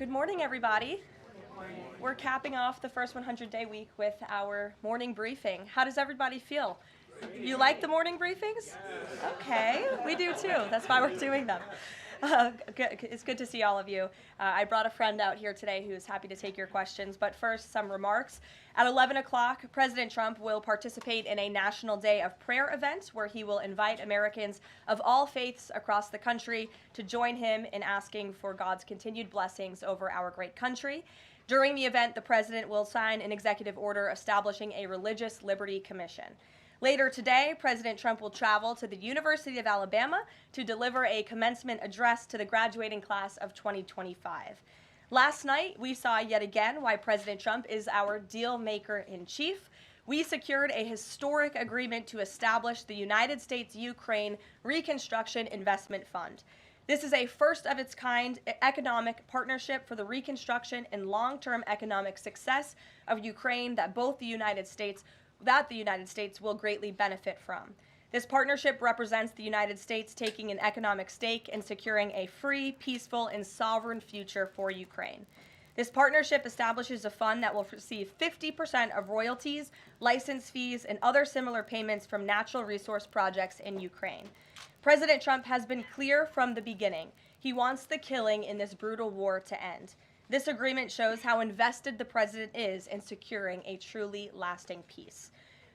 Good morning, everybody. We're capping off the first 100-day week with our morning briefing. How does everybody feel? You like the morning briefings? Okay, we do too. That's why we're doing them. It's good to see all of you. I brought a friend out here today who's happy to take your questions, but first, some remarks. At 11 o'clock, President Trump will participate in a National Day of Prayer event where he will invite Americans of all faiths across the country to join him in asking for God's continued blessings over our great country. During the event, the president will sign an executive order establishing a Religious Liberty Commission. Later today, President Trump will travel to the University of Alabama to deliver a commencement address to the graduating class of 2025. Last night, we saw yet again why President Trump is our deal maker in chief. We secured a historic agreement to establish the United States-Ukraine Reconstruction Investment Fund. This is a first-of-its-kind economic partnership for the reconstruction and long-term economic success of Ukraine that the United States will greatly benefit from. This partnership represents the United States taking an economic stake in securing a free, peaceful, and sovereign future for Ukraine. This partnership establishes a fund that will receive 50% of royalties, license fees, and other similar payments from natural resource projects in Ukraine. President Trump has been clear from the beginning. He wants the killing in this brutal war to end. This agreement shows how invested the president is in securing a truly lasting peace.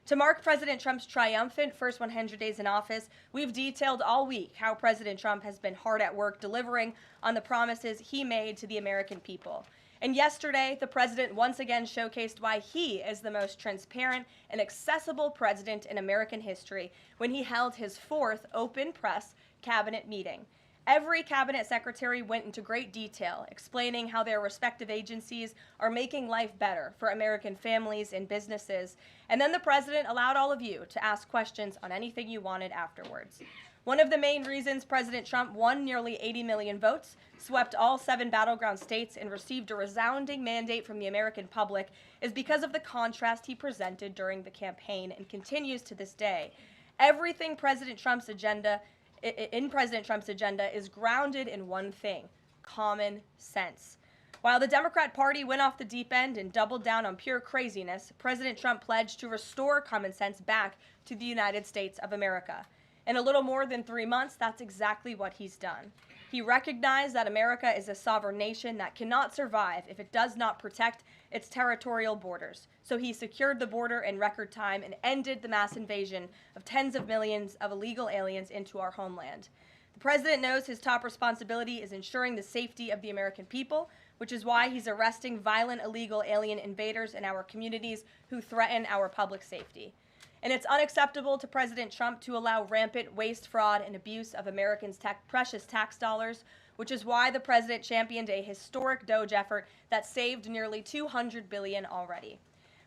To mark President Trump's triumphant first 100 days in office, we've detailed all week how President Trump has been hard at work delivering on the promises he made to the American people. And yesterday, the president once again showcased why he is the most transparent and accessible president in American history when he held his fourth open press cabinet meeting. Every cabinet secretary went into great detail, explaining how their respective agencies are making life better for American families and businesses. And then the president allowed all of you to ask questions on anything you wanted afterwards. One of the main reasons President Trump won nearly 80 million votes, swept all 7 battleground states, and received a resounding mandate from the American public is because of the contrast he presented during the campaign and continues to this day. Everything President Trump's agenda is grounded in one thing: common sense. While the Democrat Party went off the deep end and doubled down on pure craziness, President Trump pledged to restore common sense back to the United States of America. In a little more than 3 months, that's exactly what he's done. He recognized that America is a sovereign nation that cannot survive if it does not protect its territorial borders. So he secured the border in record time and ended the mass invasion of tens of millions of illegal aliens into our homeland. The president knows his top responsibility is ensuring the safety of the American people, which is why he's arresting violent illegal alien invaders in our communities who threaten our public safety. And it's unacceptable to President Trump to allow rampant waste, fraud, and abuse of Americans' precious tax dollars, which is why the president championed a historic DOGE effort that saved nearly $200 billion already.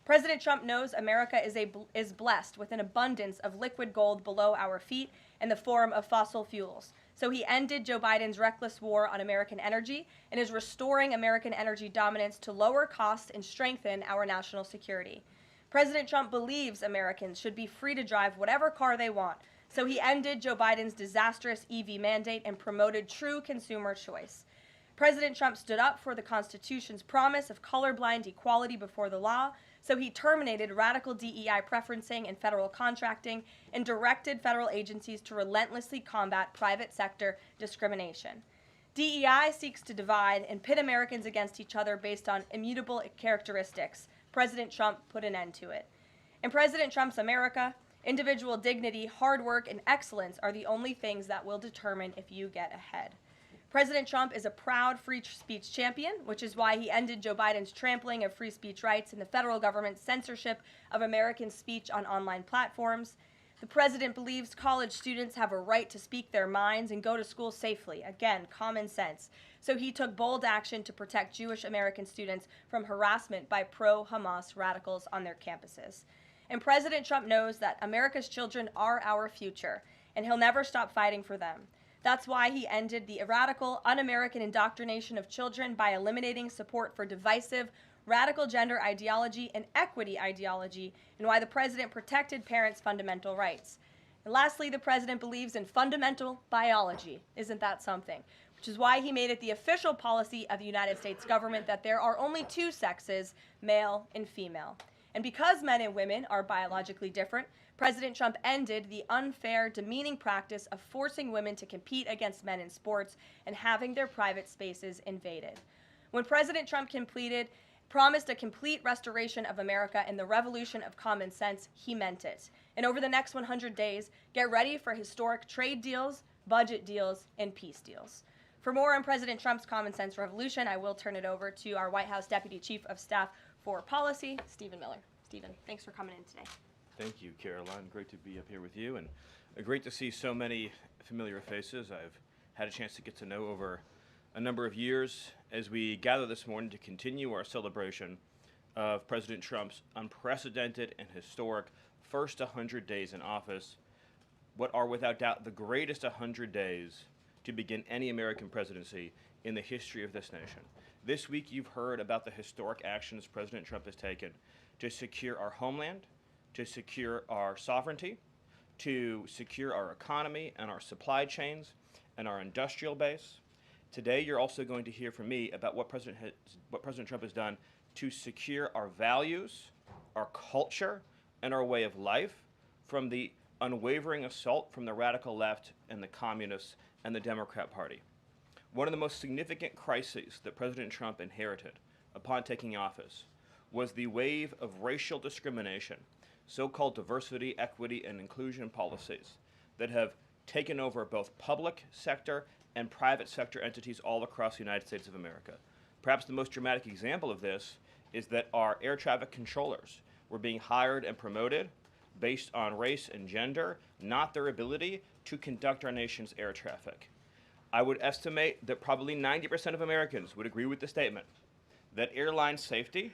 President Trump knows America is blessed with an abundance of liquid gold below our feet in the form of fossil fuels. So he ended Joe Biden's reckless war on American energy and is restoring American energy dominance to lower costs and strengthen our national security. President Trump believes Americans should be free to drive whatever car they want, so he ended Joe Biden's disastrous EV mandate and promoted true consumer choice. President Trump stood up for the Constitution's promise of colorblind equality before the law, so he terminated radical DEI preferencing and federal contracting and directed federal agencies to relentlessly combat private sector discrimination. DEI seeks to divide and pit Americans against each other based on immutable characteristics. President Trump put an end to it. In President Trump's America, individual dignity, hard work, and excellence are the only things that will determine if you get ahead. President Trump is a proud free speech champion, which is why he ended Joe Biden's trampling of free speech rights and the federal government's censorship of American speech on online platforms. The president believes college students have a right to speak their minds and go to school safely. Again, common sense. So he took bold action to protect Jewish American students from harassment by pro-Hamas radicals on their campuses. And President Trump knows that America's children are our future, and he'll never stop fighting for them. That's why he ended the radical, un-American indoctrination of children by eliminating support for divisive, radical gender ideology and equity ideology, and why the president protected parents' fundamental rights. And lastly, the president believes in fundamental biology. Isn't that something? which is why he made it the official policy of the United States government that there are only two sexes, male and female. And because men and women are biologically different, President Trump ended the unfair, demeaning practice of forcing women to compete against men in sports and having their private spaces invaded. When President Trump promised a complete restoration of America and the revolution of common sense, he meant it. And over the next 100 days, get ready for historic trade deals, budget deals, and peace deals. For more on President Trump's common sense revolution, I will turn it over to our White House Deputy Chief of Staff for Policy, Stephen Miller. Stephen, thanks for coming in today. Thank you, Caroline. Great to be up here with you, and great to see so many familiar faces I've had a chance to get to know over a number of years as we gather this morning to continue our celebration of President Trump's unprecedented and historic first 100 days in office, what are without doubt the greatest 100 days to begin any American presidency in the history of this nation. This week you've heard about the historic actions President Trump has taken to secure our homeland, to secure our sovereignty, to secure our economy and our supply chains and our industrial base. Today you're also going to hear from me about what President Trump has done to secure our values, our culture, and our way of life from the unwavering assault from the radical left and the communists and the Democrat Party. One of the most significant crises that President Trump inherited upon taking office was the wave of racial discrimination, so-called diversity, equity, and inclusion policies that have taken over both public sector and private sector entities all across the United States of America. Perhaps the most dramatic example of this is that our air traffic controllers were being hired and promoted based on race and gender, not their ability to conduct our nation's air traffic. I would estimate that probably 90% of Americans would agree with the statement that airline safety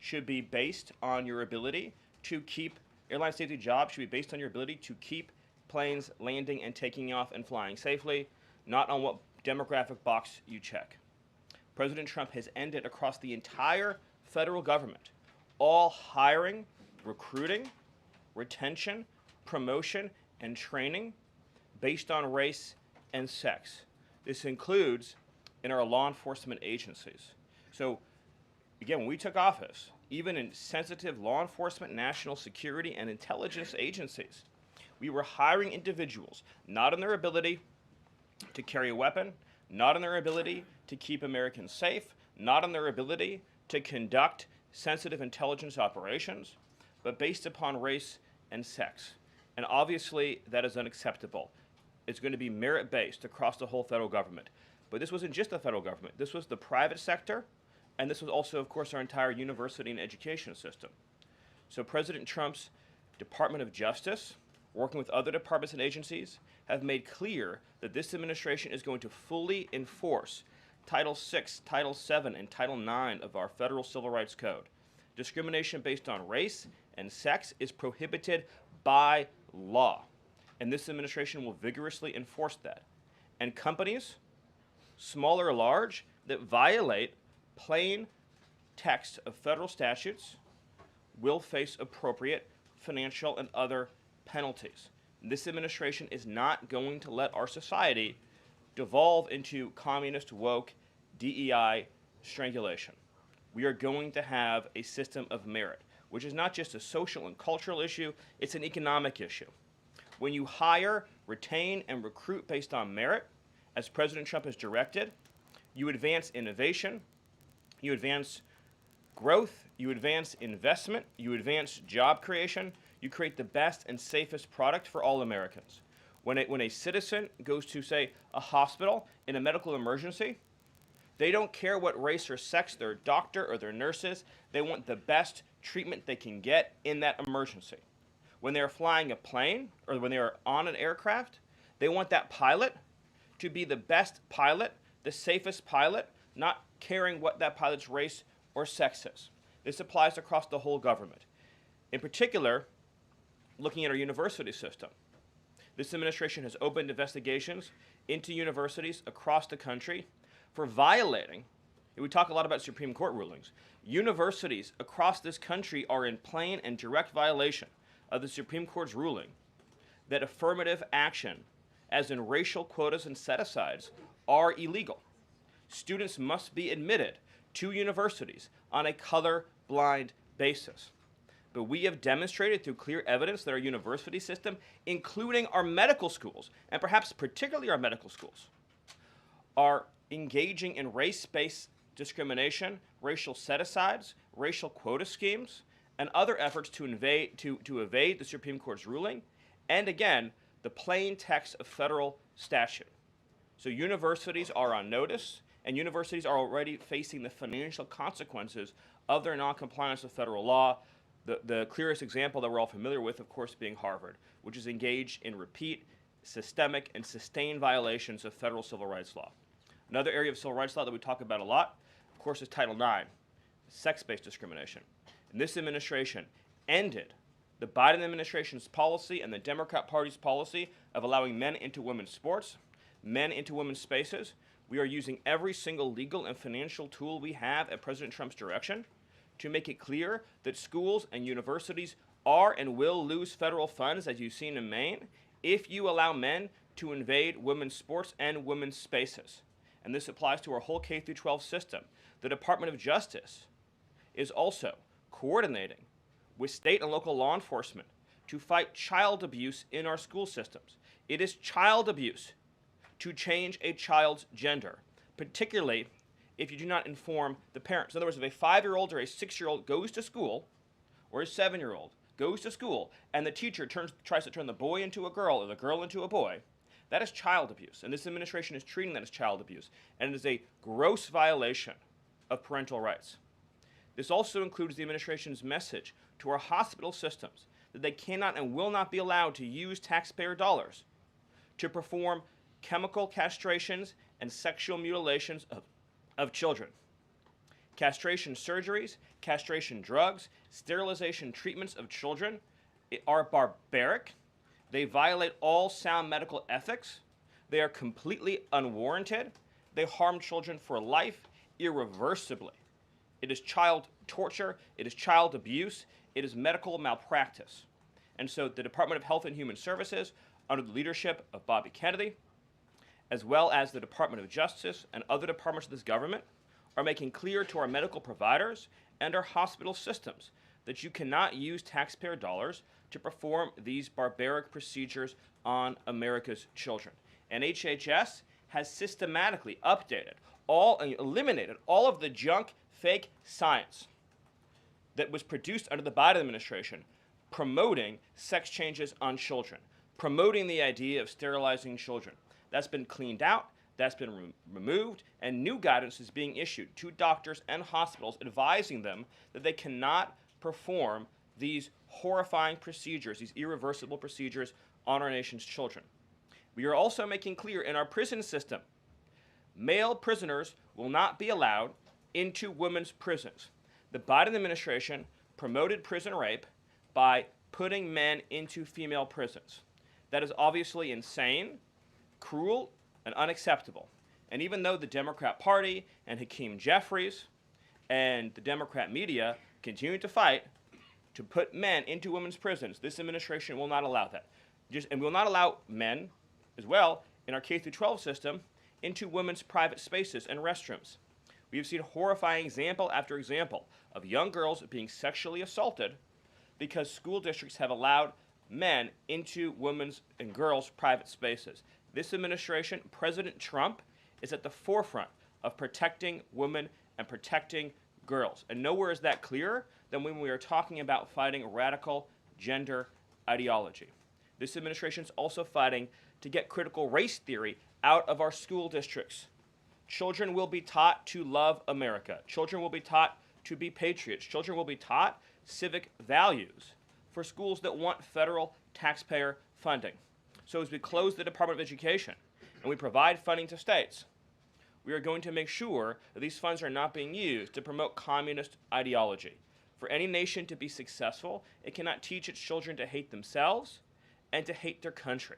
should be based on your ability to keep, airline safety jobs should be based on your ability to keep planes landing and taking off and flying safely, not on what demographic box you check. President Trump has ended across the entire federal government all hiring, recruiting, retention, promotion, and training based on race and sex. This includes in our law enforcement agencies. So again, when we took office, even in sensitive law enforcement, national security, and intelligence agencies, we were hiring individuals not on their ability to carry a weapon, not on their ability to keep Americans safe, not on their ability to conduct sensitive intelligence operations, but based upon race and sex. And obviously, that is unacceptable. It's going to be merit-based across the whole federal government. But this wasn't just the federal government. This was the private sector, and this was also, of course, our entire university and education system. So President Trump's Department of Justice, working with other departments and agencies, have made clear that this administration is going to fully enforce Title VI, Title VII, and Title IX of our Federal Civil Rights Code. Discrimination based on race and sex is prohibited by law, and this administration will vigorously enforce that. And companies, small or large, that violate plain text of federal statutes will face appropriate financial and other penalties. This administration is not going to let our society devolve into communist, woke, DEI strangulation. We are going to have a system of merit, which is not just a social and cultural issue, it's an economic issue. When you hire, retain, and recruit based on merit, as President Trump has directed, you advance innovation, you advance growth, you advance investment, you advance job creation, you create the best and safest product for all Americans. When a citizen goes to, say, a hospital in a medical emergency, they don't care what race or sex their doctor or their nurse is. They want the best treatment they can get in that emergency. When they're flying a plane or when they're on an aircraft, they want that pilot to be the best pilot, the safest pilot, not caring what that pilot's race or sex is. This applies across the whole government. In particular, looking at our university system, this administration has opened investigations into universities across the country for violating, and we talk a lot about Supreme Court rulings, universities across this country are in plain and direct violation of the Supreme Court's ruling that affirmative action as in racial quotas and set-asides, are illegal. Students must be admitted to universities on a color-blind basis. But we have demonstrated through clear evidence that our university system, including our medical schools, and perhaps particularly our medical schools, are engaging in race-based discrimination, racial set-asides, racial quota schemes, and other efforts to evade the Supreme Court's ruling, and again, the plain text of federal statute. So universities are on notice, and universities are already facing the financial consequences of their noncompliance with federal law. The clearest example that we're all familiar with, of course, being Harvard, which is engaged in repeat, systemic, and sustained violations of federal civil rights law. Another area of civil rights law that we talk about a lot, of course, is Title IX, sex-based discrimination. And this administration ended the Biden administration's policy and the Democrat Party's policy of allowing men into women's sports, men into women's spaces. We are using every single legal and financial tool we have at President Trump's direction to make it clear that schools and universities are and will lose federal funds, as you've seen in Maine, if you allow men to invade women's sports and women's spaces. And this applies to our whole K-12 system. The Department of Justice is also coordinating with state and local law enforcement to fight child abuse in our school systems. It is child abuse to change a child's gender, particularly if you do not inform the parents. In other words, if a 5-year-old or a 6-year-old goes to school, or a 7-year-old goes to school, and the teacher tries to turn the boy into a girl or the girl into a boy, that is child abuse. And this administration is treating that as child abuse. And it is a gross violation of parental rights. This also includes the administration's message to our hospital systems that they cannot and will not be allowed to use taxpayer dollars to perform chemical castrations and sexual mutilations of children. Castration surgeries, castration drugs, sterilization treatments of children are barbaric. They violate all sound medical ethics. They are completely unwarranted. They harm children for life, irreversibly. It is child torture. It is child abuse. It is medical malpractice. And so the Department of Health and Human Services, under the leadership of Bobby Kennedy, as well as the Department of Justice and other departments of this government, are making clear to our medical providers and our hospital systems that you cannot use taxpayer dollars to perform these barbaric procedures on America's children. And HHS has systematically updated and eliminated all of the junk, fake science that was produced under the Biden administration promoting sex changes on children, promoting the idea of sterilizing children. That's been cleaned out, that's been removed, and new guidance is being issued to doctors and hospitals advising them that they cannot perform these horrifying procedures, these irreversible procedures on our nation's children. We are also making clear in our prison system, male prisoners will not be allowed into women's prisons. The Biden administration promoted prison rape by putting men into female prisons. That is obviously insane, cruel, and unacceptable. And even though the Democrat Party and Hakeem Jeffries and the Democrat media continue to fight to put men into women's prisons, this administration will not allow that. And will not allow men, as well, in our K-12 system, into women's private spaces and restrooms. We have seen horrifying example after example of young girls being sexually assaulted because school districts have allowed men into women's and girls' private spaces. This administration, President Trump, is at the forefront of protecting women and protecting girls. And nowhere is that clearer than when we are talking about fighting radical gender ideology. This administration is also fighting to get critical race theory out of our school districts. Children will be taught to love America. Children will be taught to be patriots. Children will be taught civic values for schools that want federal taxpayer funding. So as we close the Department of Education and we provide funding to states, we are going to make sure that these funds are not being used to promote communist ideology. For any nation to be successful, it cannot teach its children to hate themselves and to hate their country.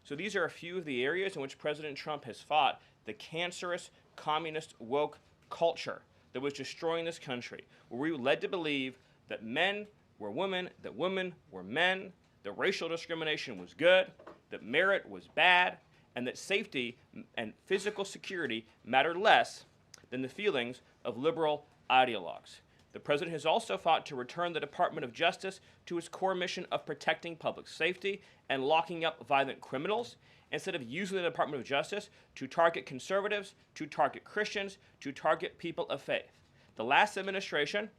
So these are a few of the areas in which President Trump has fought the cancerous communist woke culture that was destroying this country, where we were led to believe that men were women, that women were men, that racial discrimination was good, that merit was bad, and that safety and physical security mattered less than the feelings of liberal ideologues. The president has also fought to return the Department of Justice to its core mission of protecting public safety and locking up violent criminals, instead of using the Department of Justice to target conservatives, to target Christians, to target people of faith. The last administration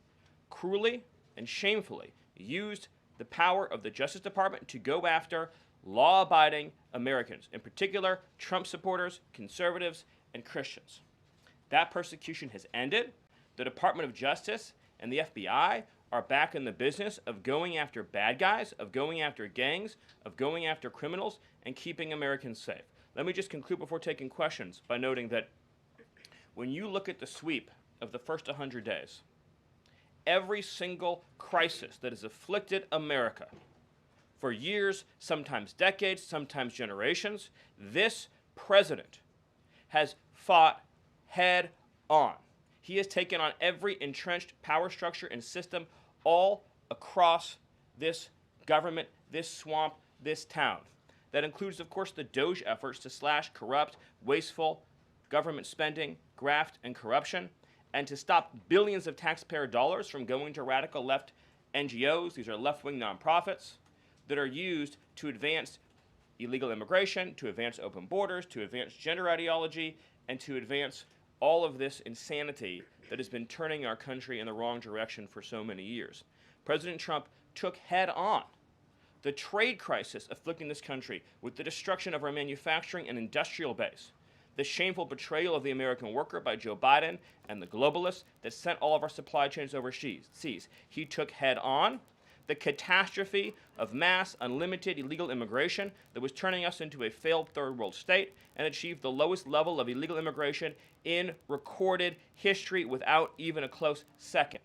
cruelly and shamefully used the power of the Justice Department to go after law-abiding Americans, in particular Trump supporters, conservatives, and Christians. That persecution has ended. The Department of Justice and the FBI are back in the business of going after bad guys, of going after gangs, of going after criminals, and keeping Americans safe. Let me just conclude before taking questions by noting that when you look at the sweep of the first 100 days, every single crisis that has afflicted America for years, sometimes decades, sometimes generations, this president has fought head on. He has taken on every entrenched power structure and system all across this government, this swamp, this town. That includes, of course, the DOGE efforts to slash corrupt, wasteful government spending, graft, and corruption, and to stop billions of taxpayer dollars from going to radical left NGOs. These are left-wing nonprofits that are used to advance illegal immigration, to advance open borders, to advance gender ideology, and to advance all of this insanity that has been turning our country in the wrong direction for so many years. President Trump took head on the trade crisis afflicting this country with the destruction of our manufacturing and industrial base, the shameful betrayal of the American worker by Joe Biden and the globalists that sent all of our supply chains overseas. He took head on the catastrophe of mass, unlimited illegal immigration that was turning us into a failed third world state, and achieved the lowest level of illegal immigration in recorded history without even a close second.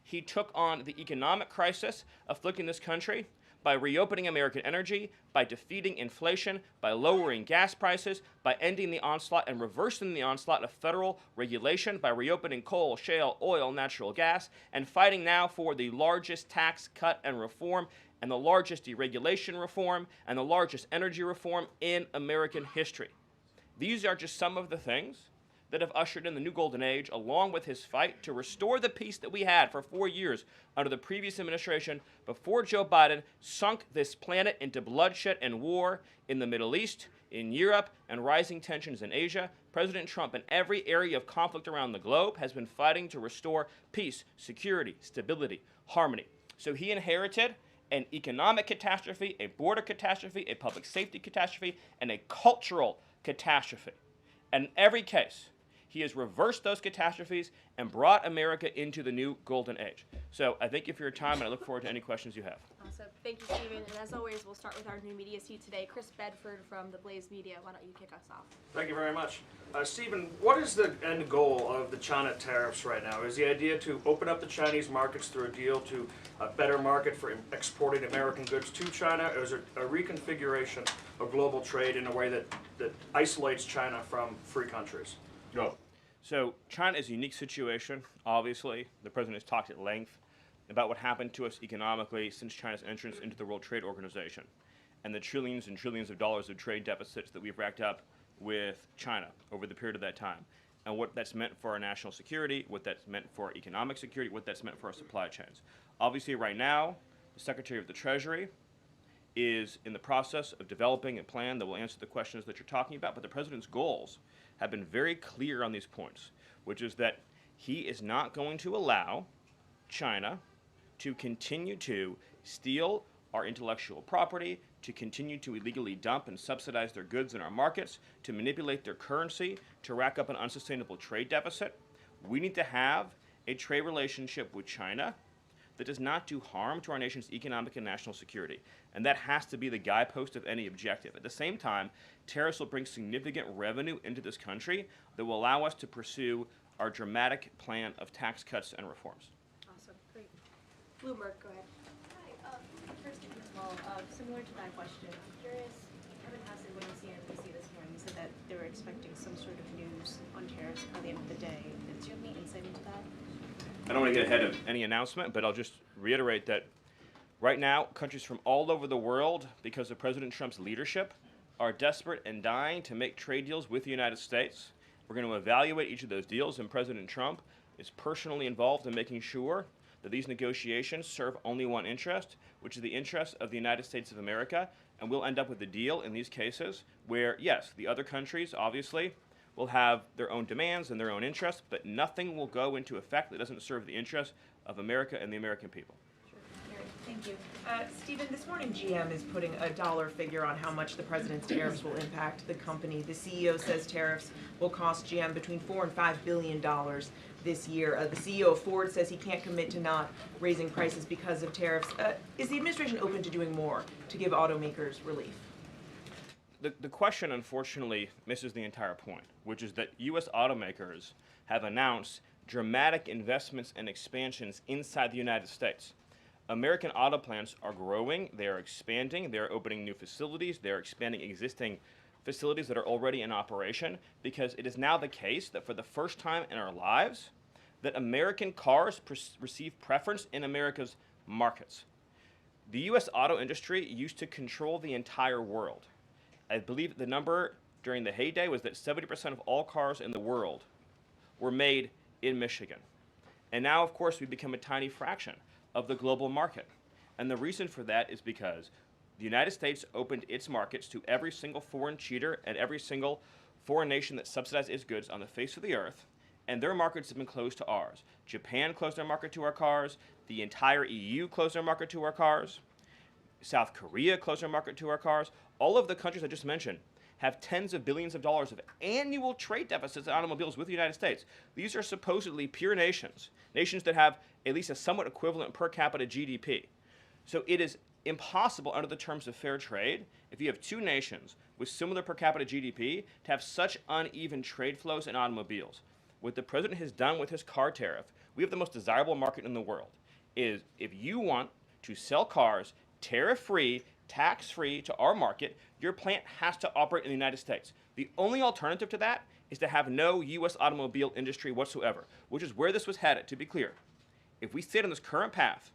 He took on the economic crisis afflicting this country by reopening American energy, by defeating inflation, by lowering gas prices, by ending the onslaught and reversing the onslaught of federal regulation, by reopening coal, shale, oil, natural gas, and fighting now for the largest tax cut and reform, and the largest deregulation reform, and the largest energy reform in American history. These are just some of the things that have ushered in the new golden age, along with his fight to restore the peace that we had for 4 years under the previous administration before Joe Biden sunk this planet into bloodshed and war in the Middle East, in Europe, and rising tensions in Asia. President Trump, in every area of conflict around the globe, has been fighting to restore peace, security, stability, harmony. So he inherited an economic catastrophe, a border catastrophe, a public safety catastrophe, and a cultural catastrophe. And in every case, he has reversed those catastrophes and brought America into the new golden age. So I thank you for your time, and I look forward to any questions you have. Awesome. Thank you, Stephen. And as always, we'll start with our new media seat today. Chris Bedford from the Blaze Media. Why don't you kick us off? Thank you very much. Stephen, what is the end goal of the China tariffs right now? Is the idea to open up the Chinese markets through a deal to a better market for exporting American goods to China, or is it a reconfiguration of global trade in a way that isolates China from free countries? Go. So China is a unique situation, obviously. The president has talked at length about what happened to us economically since China's entrance into the World Trade Organization and the trillions and trillions of dollars of trade deficits that we've racked up with China over the period of that time, and what that's meant for our national security, what that's meant for our economic security, what that's meant for our supply chains. Obviously, right now, the Secretary of the Treasury is in the process of developing a plan that will answer the questions that you're talking about, but the president's goals have been very clear on these points, which is that he is not going to allow China to continue to steal our intellectual property, to continue to illegally dump and subsidize their goods in our markets, to manipulate their currency, to rack up an unsustainable trade deficit. We need to have a trade relationship with China that does not do harm to our nation's economic and national security. And that has to be the guidepost of any objective. At the same time, tariffs will bring significant revenue into this country that will allow us to pursue our dramatic plan of tax cuts and reforms. Awesome. Great. Bloomberg, go ahead. Hi. First of all, similar to that question, I'm curious, Kevin Hassett went on CNBC this morning and said that they were expecting some sort of news on tariffs by the end of the day. Do you have any insight into that? I don't want to get ahead of any announcement, but I'll just reiterate that right now, countries from all over the world, because of President Trump's leadership, are desperate and dying to make trade deals with the United States. We're going to evaluate each of those deals, and President Trump is personally involved in making sure that these negotiations serve only one interest, which is the interest of the United States of America. And we'll end up with a deal in these cases where, yes, the other countries obviously will have their own demands and their own interests, but nothing will go into effect that doesn't serve the interests of America and the American people. Thank you. Stephen, this morning GM is putting a dollar figure on how much the president's tariffs will impact the company. The CEO says tariffs will cost GM between $4 and $5 billion this year. The CEO of Ford says he can't commit to not raising prices because of tariffs. Is the administration open to doing more to give automakers relief? The question, unfortunately, misses the entire point, which is that U.S. automakers have announced dramatic investments and expansions inside the United States. American auto plants are growing, they are expanding, they're opening new facilities, they're expanding existing facilities that are already in operation, because it is now the case that for the first time in our lives, that American cars receive preference in America's markets. The U.S. auto industry used to control the entire world. I believe the number during the heyday was that 70% of all cars in the world were made in Michigan. And now, of course, we've become a tiny fraction of the global market. And the reason for that is because the United States opened its markets to every single foreign cheater and every single foreign nation that subsidized its goods on the face of the earth, and their markets have been closed to ours. Japan closed their market to our cars, the entire EU closed their market to our cars, South Korea closed their market to our cars. All of the countries I just mentioned have tens of billions of dollars of annual trade deficits in automobiles with the United States. These are supposedly pure nations, nations that have at least a somewhat equivalent per capita GDP. So it is impossible under the terms of fair trade, if you have two nations with similar per capita GDP, to have such uneven trade flows in automobiles. What the president has done with his car tariff, we have the most desirable market in the world, is if you want to sell cars tariff-free, tax-free to our market, your plant has to operate in the United States. The only alternative to that is to have no U.S. automobile industry whatsoever, which is where this was headed, to be clear. If we stayed on this current path,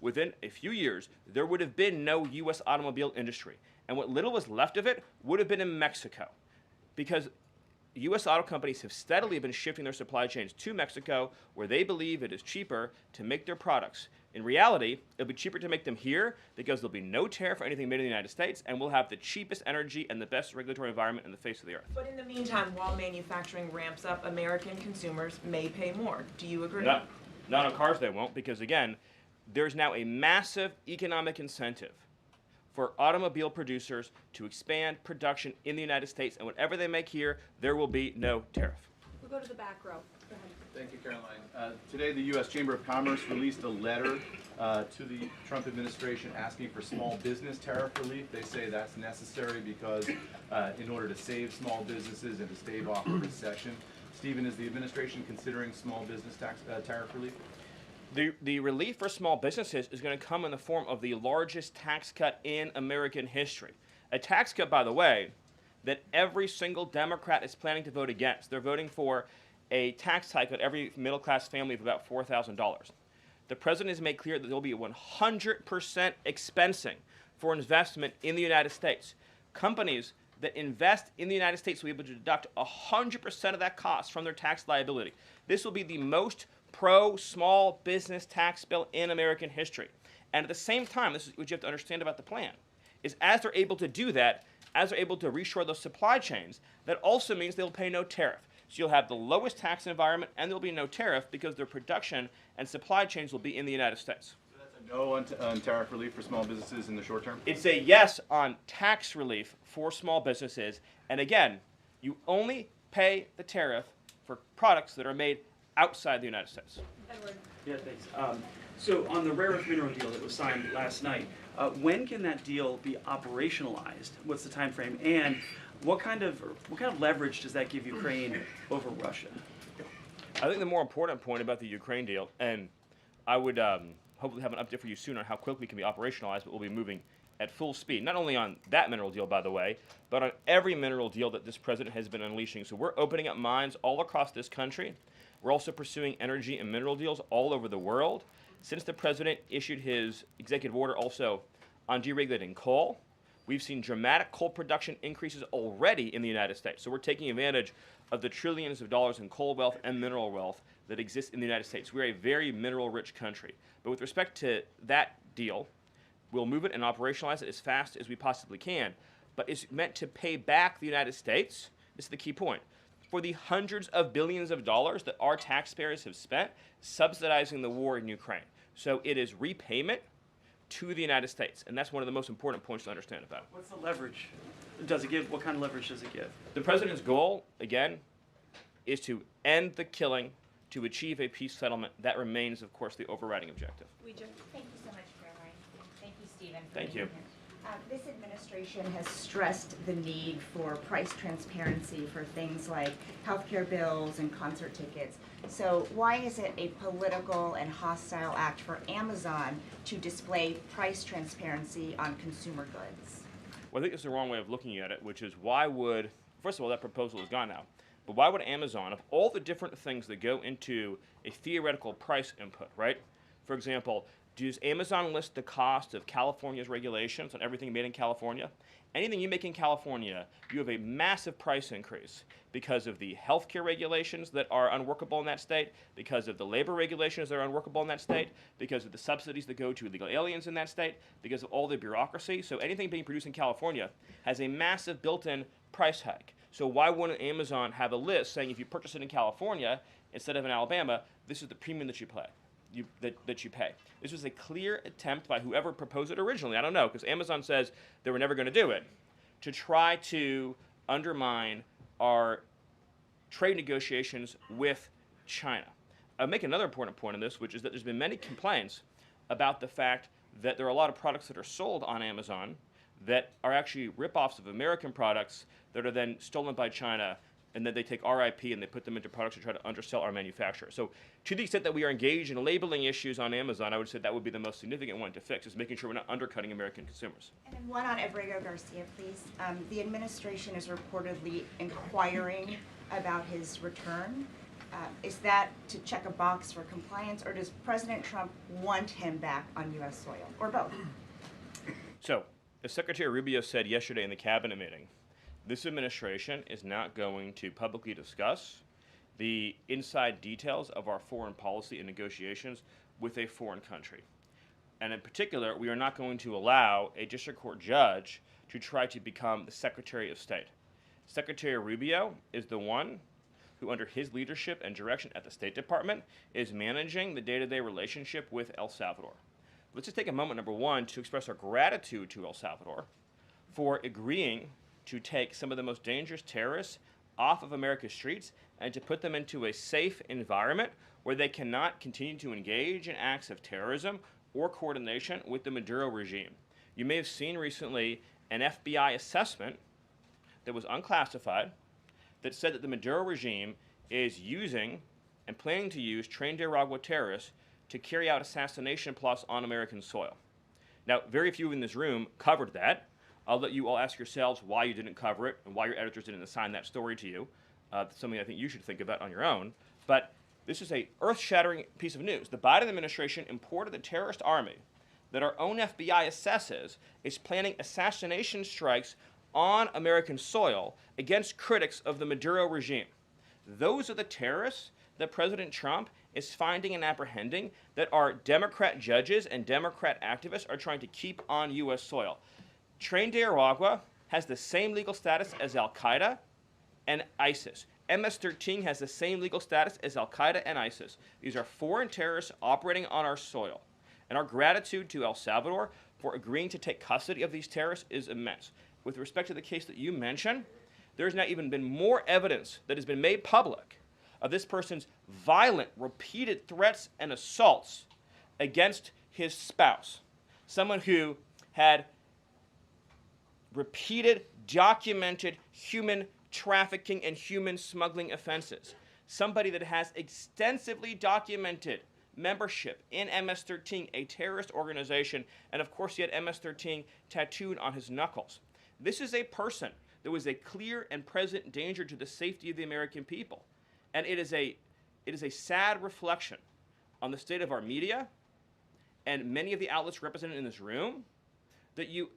within a few years, there would have been no U.S. automobile industry. And what little was left of it would have been in Mexico. Because U.S. auto companies have steadily been shifting their supply chains to Mexico, where they believe it is cheaper to make their products. In reality, it'll be cheaper to make them here because there'll be no tariff for anything made in the United States, and we'll have the cheapest energy and the best regulatory environment in the face of the earth. But in the meantime, while manufacturing ramps up, American consumers may pay more. Do you agree? Not on cars they won't, because again, there's now a massive economic incentive for automobile producers to expand production in the United States, and whatever they make here, there will be no tariff. We'll go to the back row. Go ahead. Thank you, Caroline. Today, the U.S. Chamber of Commerce released a letter to the Trump administration asking for small business tariff relief. They say that's necessary because in order to save small businesses and to stave off a recession. Stephen, is the administration considering small business tariff relief? The relief for small businesses is going to come in the form of the largest tax cut in American history. A tax cut, by the way, that every single Democrat is planning to vote against. They're voting for a tax hike on every middle-class family of about $4,000. The president has made clear that there will be 100% expensing for investment in the United States. Companies that invest in the United States will be able to deduct 100% of that cost from their tax liability. This will be the most pro-small business tax bill in American history. And at the same time, this is what you have to understand about the plan, is as they're able to do that, as they're able to reshore those supply chains, that also means they'll pay no tariff. So you'll have the lowest tax environment and there'll be no tariff because their production and supply chains will be in the United States. So that's a no on tariff relief for small businesses in the short term? It's a yes on tax relief for small businesses. And again, you only pay the tariff for products that are made outside the United States. Edward. Yeah, thanks. So on the rare earth mineral deal that was signed last night, when can that deal be operationalized? What's the time frame? And what kind of leverage does that give Ukraine over Russia? I think the more important point about the Ukraine deal, and I would hopefully have an update for you soon on how quickly it can be operationalized, but we'll be moving at full speed, not only on that mineral deal, by the way, but on every mineral deal that this president has been unleashing. So we're opening up mines all across this country. We're also pursuing energy and mineral deals all over the world. Since the president issued his executive order also on deregulating coal, We've seen dramatic coal production increases already in the United States. So we're taking advantage of the trillions of dollars in coal wealth and mineral wealth that exists in the United States. We're a very mineral-rich country. But with respect to that deal, we'll move it and operationalize it as fast as we possibly can. But it's meant to pay back the United States, this is the key point, for the hundreds of billions of dollars that our taxpayers have spent subsidizing the war in Ukraine. So it is repayment to the United States, and that's one of the most important points to understand about it. What's the leverage? Does it give? What kind of leverage does it give? The president's goal, again, is to end the killing, to achieve a peace settlement. That remains, of course, the overriding objective. Thank you so much, Caroline. Thank you, Stephen. Thank you. This administration has stressed the need for price transparency for things like healthcare bills and concert tickets. So why is it a political and hostile act for Amazon to display price transparency on consumer goods? Well, I think it's the wrong way of looking at it, which is why would, first of all, that proposal is gone now, but why would Amazon, of all the different things that go into a theoretical price input, right? For example, does Amazon list the cost of California's regulations on everything made in California? Anything you make in California, you have a massive price increase because of the healthcare regulations that are unworkable in that state, because of the labor regulations that are unworkable in that state, because of the subsidies that go to illegal aliens in that state, because of all the bureaucracy. So anything being produced in California has a massive built-in price hike. So why wouldn't Amazon have a list saying if you purchase it in California instead of in Alabama, this is the premium that you pay? That you pay. This was a clear attempt by whoever proposed it originally, I don't know, because Amazon says they were never going to do it, to try to undermine our trade negotiations with China. I'll make another important point on this, which is that there's been many complaints about the fact that there are a lot of products that are sold on Amazon that are actually ripoffs of American products that are then stolen by China, and then they take our IP and they put them into products to try to undersell our manufacturer. So to the extent that we are engaged in labeling issues on Amazon, I would say that would be the most significant one to fix, is making sure we're not undercutting American consumers. And then one on Abrego Garcia, please. The administration is reportedly inquiring about his return. Is that to check a box for compliance, or does President Trump want him back on U.S. soil, or both? So, as Secretary Rubio said yesterday in the cabinet meeting, this administration is not going to publicly discuss the inside details of our foreign policy and negotiations with a foreign country. And in particular, we are not going to allow a district court judge to try to become the Secretary of State. Secretary Rubio is the one who, under his leadership and direction at the State Department, is managing the day-to-day relationship with El Salvador. Let's just take a moment, number one, to express our gratitude to El Salvador for agreeing to take some of the most dangerous terrorists off of America's streets and to put them into a safe environment where they cannot continue to engage in acts of terrorism or coordination with the Maduro regime. You may have seen recently an FBI assessment that was unclassified that said that the Maduro regime is using and planning to use Trinidad terrorists to carry out assassination plots on American soil. Now, very few in this room covered that. I'll let you all ask yourselves why you didn't cover it and why your editors didn't assign that story to you. That's something I think you should think about on your own. But this is a earth-shattering piece of news. The Biden administration imported a terrorist army that our own FBI assesses is planning assassination strikes on American soil against critics of the Maduro regime. Those are the terrorists that President Trump is finding and apprehending that our Democrat judges and Democrat activists are trying to keep on U.S. soil. Trinidad has the same legal status as Al-Qaeda and ISIS. MS-13 has the same legal status as Al-Qaeda and ISIS. These are foreign terrorists operating on our soil. And our gratitude to El Salvador for agreeing to take custody of these terrorists is immense. With respect to the case that you mentioned, there's now even been more evidence that has been made public of this person's violent, repeated threats and assaults against his spouse, someone who had repeated, documented human trafficking and human smuggling offenses, somebody that has extensively documented membership in MS-13, a terrorist organization, and of course he had MS-13 tattooed on his knuckles. This is a person that was a clear and present danger to the safety of the American people. And it is a sad reflection on the state of our media and many of the outlets represented in this room that you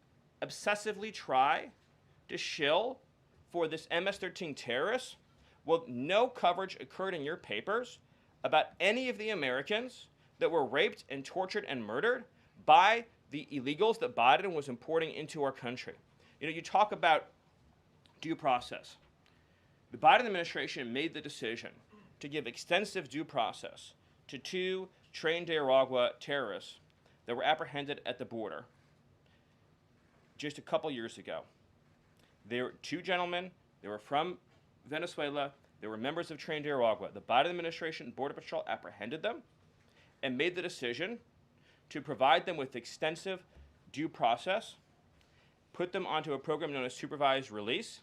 obsessively try to shill for this MS-13 terrorist, well, no coverage occurred in your papers about any of the Americans that were raped and tortured and murdered by the illegals that Biden was importing into our country. You know, you talk about due process. The Biden administration made the decision to give extensive due process to 2 trained Nicaragua terrorists that were apprehended at the border just a couple years ago. They were 2 gentlemen. They were from Venezuela. They were members of trained Nicaragua. The Biden administration Border Patrol apprehended them and made the decision to provide them with extensive due process, put them onto a program known as supervised release,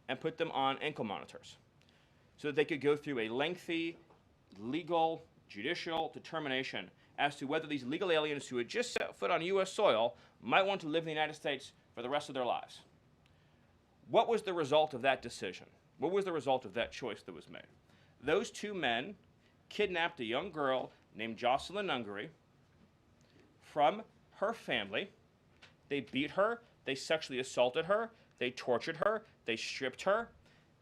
and put them on ankle monitors so that they could go through a lengthy legal, judicial determination as to whether these legal aliens who had just set foot on U.S. soil might want to live in the United States for the rest of their lives. What was the result of that decision? What was the result of that choice that was made? Those 2 men kidnapped a young girl named Jocelyn Ungary from her family. They beat her, they sexually assaulted her, they tortured her, they stripped her,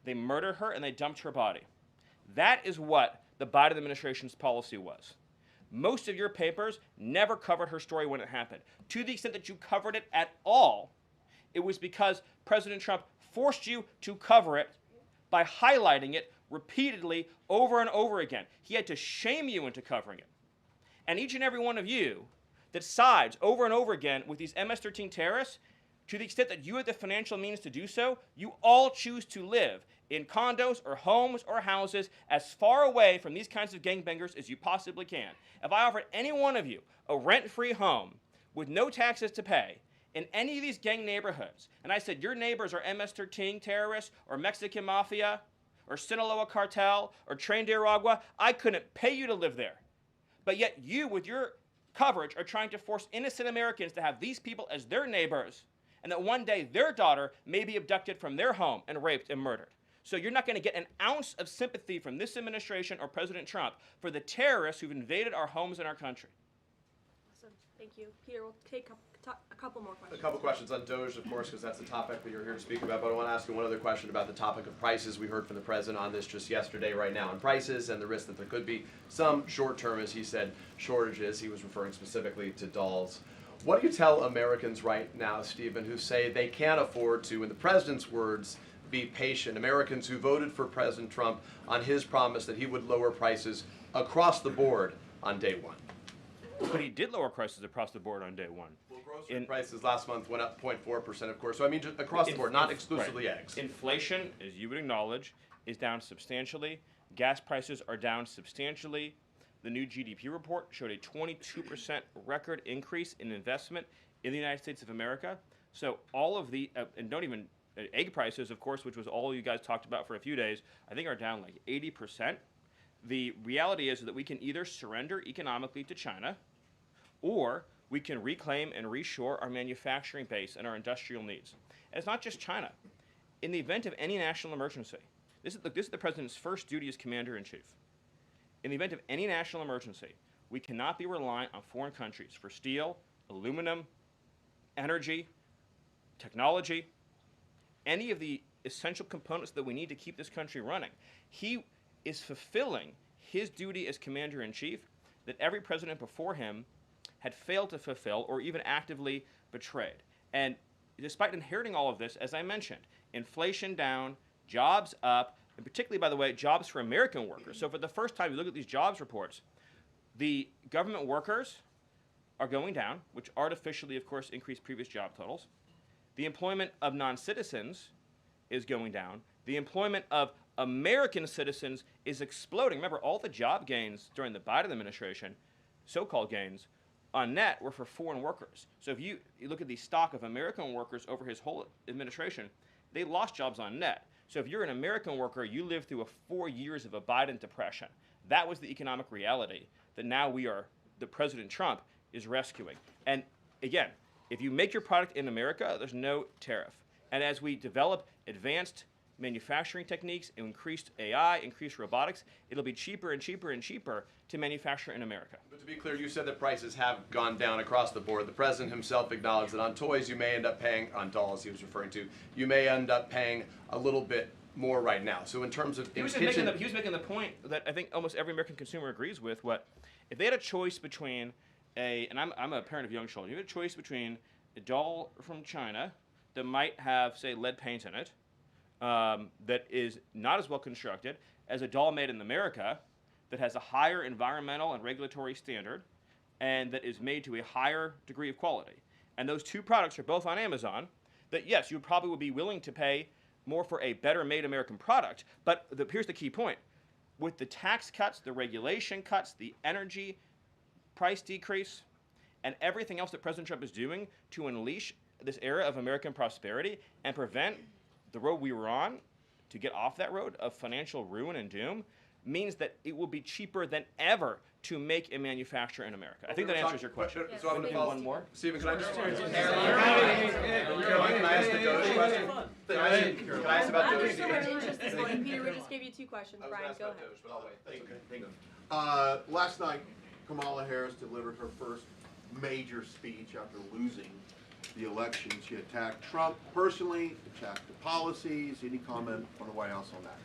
they murdered her, and they dumped her body. That is what the Biden administration's policy was. Most of your papers never covered her story when it happened. To the extent that you covered it at all, it was because President Trump forced you to cover it by highlighting it repeatedly over and over again. He had to shame you into covering it. And each and every one of you that sides over and over again with these MS-13 terrorists, to the extent that you have the financial means to do so, you all choose to live in condos or homes or houses as far away from these kinds of gangbangers as you possibly can. If I offered any one of you a rent-free home with no taxes to pay in any of these gang neighborhoods, and I said your neighbors are MS-13 terrorists or Mexican mafia or Sinaloa cartel or trained Nicaragua, I couldn't pay you to live there. But yet you, with your coverage, are trying to force innocent Americans to have these people as their neighbors, and that one day their daughter may be abducted from their home and raped and murdered. So you're not going to get an ounce of sympathy from this administration or President Trump for the terrorists who've invaded our homes and our country. Awesome. Thank you. Peter, we'll take a couple more questions. A couple questions on DOGE, of course, because that's the topic that you're here to speak about. But I want to ask you one other question about the topic of prices. We heard from the president on this just yesterday, right now, on prices and the risk that there could be some short-term, as he said, shortages. He was referring specifically to dolls. What do you tell Americans right now, Stephen, who say they can't afford to, in the president's words, be patient? Americans who voted for President Trump on his promise that he would lower prices across the board on day one. But he did lower prices across the board on day one. Well, grocery prices last month went up 0.4%, of course. So I mean, just across the board, not exclusively eggs. Inflation, as you would acknowledge, is down substantially. Gas prices are down substantially. The new GDP report showed a 22% record increase in investment in the United States of America. So all of the, and don't even, egg prices, of course, which was all you guys talked about for a few days, I think are down like 80%. The reality is that we can either surrender economically to China, or we can reclaim and reshore our manufacturing base and our industrial needs. And it's not just China. In the event of any national emergency, this is the president's first duty as commander-in-chief. In the event of any national emergency, we cannot be reliant on foreign countries for steel, aluminum, energy, technology, any of the essential components that we need to keep this country running. He is fulfilling his duty as commander-in-chief that every president before him had failed to fulfill or even actively betrayed. And despite inheriting all of this, as I mentioned, inflation down, jobs up, and particularly, by the way, jobs for American workers. So for the first time, you look at these jobs reports, the government workers are going down, which artificially, of course, increased previous job totals. The employment of non-citizens is going down. The employment of American citizens is exploding. Remember, all the job gains during the Biden administration, so-called gains, on net were for foreign workers. So if you look at the stock of American workers over his whole administration, they lost jobs on net. So if you're an American worker, you lived through 4 years of a Biden depression. That was the economic reality that now that President Trump is rescuing. And again, if you make your product in America, there's no tariff. And as we develop advanced manufacturing techniques, increased AI, increased robotics, it'll be cheaper and cheaper and cheaper to manufacture in America. But to be clear, you said that prices have gone down across the board. The president himself acknowledged that on toys you may end up paying, on dolls he was referring to, you may end up paying a little bit more right now. So in terms of he was making the point that I think almost every American consumer agrees with. If they had a choice between and I'm a parent of young children, you had a choice between a doll from China that might have, say, lead paint in it, that is not as well constructed as a doll made in America that has a higher environmental and regulatory standard and that is made to a higher degree of quality. And those two products are both on Amazon, that yes, you probably would be willing to pay more for a better made American product, but here's the key point. With the tax cuts, the regulation cuts, the energy price decrease, and everything else that President Trump is doing to unleash this era of American prosperity and prevent the road we were on to get off that road of financial ruin and doom, means that it will be cheaper than ever to make and manufacture in America. I think that answers your question. So I'm going to do one more. Stephen, can I just can I ask the Doge question? Can I ask about Doge? So much interest this morning. Peter, we just gave you 2 questions. I was Brian, asked go about ahead. Doge, but I'll wait. That's okay. Thank you. Last night, Kamala Harris delivered her first major speech after losing the election. She attacked Trump personally, attacked the policies. Any comment from the White House on that?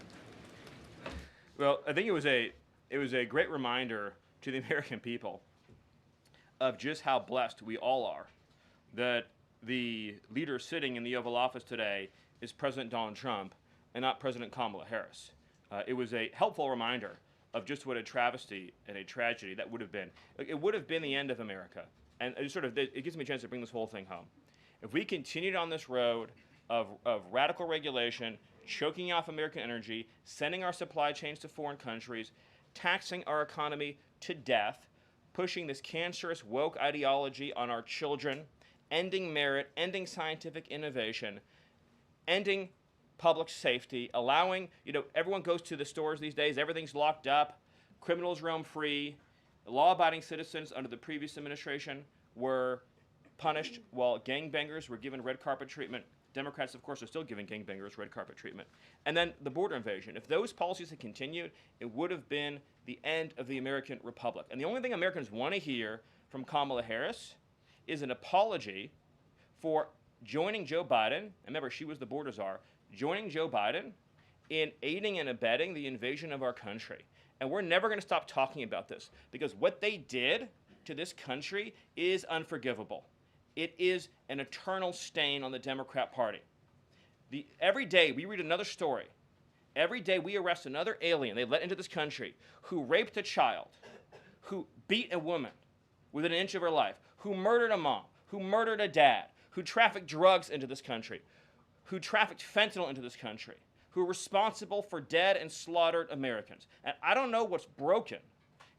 Well, I think it was a great reminder to the American people of just how blessed we all are that the leader sitting in the Oval Office today is President Donald Trump and not President Kamala Harris. It was a helpful reminder of just what a travesty and a tragedy that would have been. It would have been the end of America. And it gives me a chance to bring this whole thing home. If we continued on this road of radical regulation, choking off American energy, sending our supply chains to foreign countries, taxing our economy to death, pushing this cancerous woke ideology on our children, ending merit, ending scientific innovation, ending public safety, allowing, everyone goes to the stores these days, everything's locked up, criminals roam free, law-abiding citizens under the previous administration were punished while gangbangers were given red carpet treatment. Democrats, of course, are still giving gangbangers red carpet treatment. And then the border invasion. If those policies had continued, it would have been the end of the American Republic. And the only thing Americans want to hear from Kamala Harris is an apology for joining Joe Biden, and remember, she was the border czar, joining Joe Biden in aiding and abetting the invasion of our country. And we're never going to stop talking about this because what they did to this country is unforgivable. It is an eternal stain on the Democrat Party. Every day we read another story. Every day we arrest another alien they let into this country who raped a child, who beat a woman within an inch of her life, who murdered a mom, who murdered a dad, who trafficked drugs into this country, who trafficked fentanyl into this country, who are responsible for dead and slaughtered Americans. And I don't know what's broken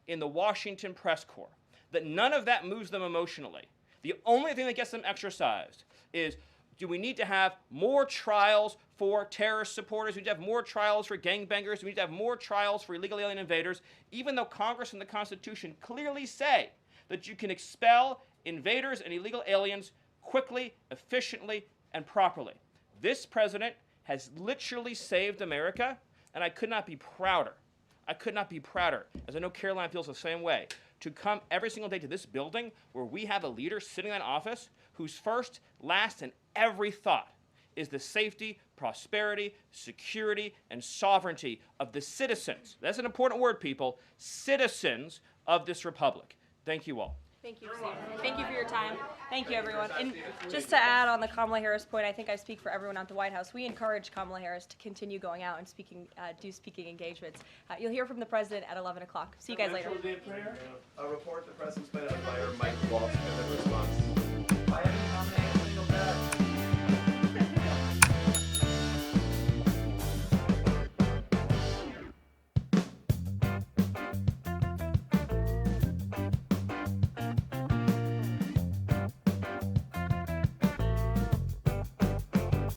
in the Washington press corps, that none of that moves them emotionally. The only thing that gets them exercised is, do we need to have more trials for terrorist supporters? Do we need to have more trials for gangbangers? Do we need to have more trials for illegal alien invaders? Even though Congress and the Constitution clearly say that you can expel invaders and illegal aliens quickly, efficiently, and properly. This president has literally saved America, and I could not be prouder. I could not be prouder, as I know Caroline feels the same way, to come every single day to this building where we have a leader sitting in office whose first, last, and every thought is the safety, prosperity, security, and sovereignty of the citizens. That's an important word, people. Citizens of this republic. Thank you all. Thank you, Stephen. Thank you for your time. Thank you, everyone. And just to add on the Kamala Harris point, I think I speak for everyone at the White House. We encourage Kamala Harris to continue going out and do speaking engagements. You'll hear from the president at 11 o'clock. See you guys later. A report the president's planning on fire Mike Waltz.